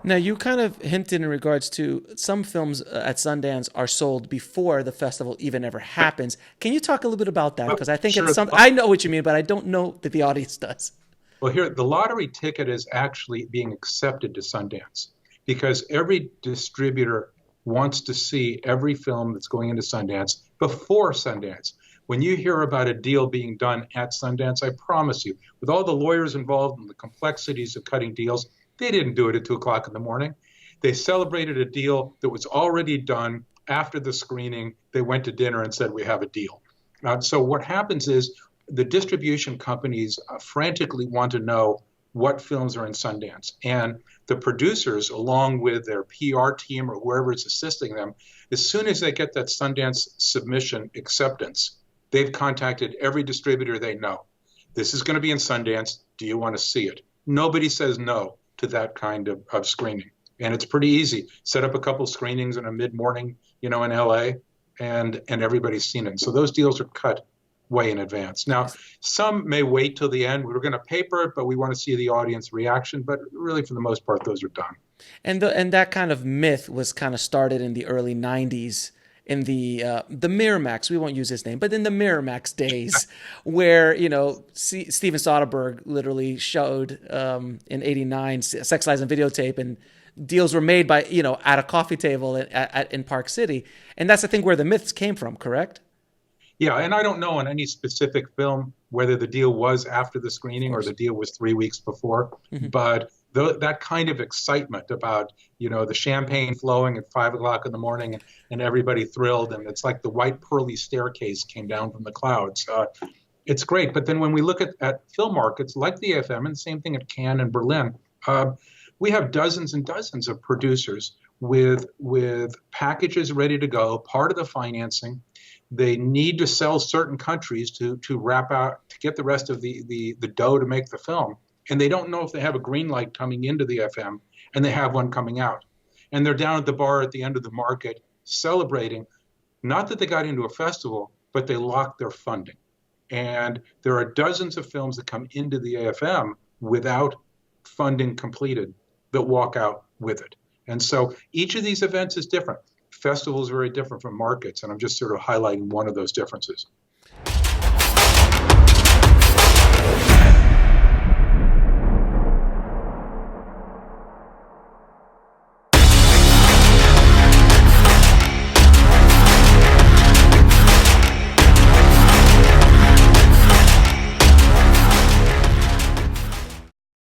Now, you kind of hinted in regards to some films at Sundance are sold before the festival even ever happens. Can you talk a little bit about that? Oh, Because I think it's sure. some, I know what you mean, but I don't know that the audience does. Well, here, the lottery ticket is actually being accepted to Sundance because every distributor wants to see every film that's going into Sundance before Sundance. When you hear about a deal being done at Sundance, I promise you, with all the lawyers involved and the complexities of cutting deals, they didn't do it at 2 o'clock in the morning. They celebrated a deal that was already done after the screening. They went to dinner and said, we have a deal. So what happens is the distribution companies frantically want to know what films are in Sundance. And the producers, along with their PR team or whoever is assisting them, as soon as they get that Sundance submission acceptance, they've contacted every distributor they know. This is going to be in Sundance. Do you want to see it? Nobody says no to that kind of screening. And it's pretty easy. Set up a couple screenings in a mid-morning, in LA, and everybody's seen it. So those deals are cut way in advance. Now, some may wait till the end. We're going to paper it, but we want to see the audience reaction. But really, for the most part, those are done. And that kind of myth was kind of started in the early '90s in the Miramax. We won't use his name, but in the Miramax days, where Steven Soderbergh literally showed in '89 Sex Lies and Videotape, and deals were made by at a coffee table in Park City, and that's the thing where the myths came from. Correct? Yeah, and I don't know on any specific film whether the deal was after the Of screening or course. the deal was 3 weeks before, Hmm. but that kind of excitement about, the champagne flowing at 5 o'clock in the morning and everybody thrilled, and it's like the white pearly staircase came down from the clouds. It's great. But then when we look at film markets like the AFM, and the same thing at Cannes and Berlin, we have dozens and dozens of producers with packages ready to go, part of the financing. They need to sell certain countries to wrap out to get the rest of the dough to make the film. And they don't know if they have a green light coming into the FM and they have one coming out. And they're down at the bar at the end of the market celebrating, not that they got into a festival, but they locked their funding. And there are dozens of films that come into the AFM without funding completed that walk out with it. And so each of these events is different. Festivals are very different from markets, and I'm just sort of highlighting one of those differences.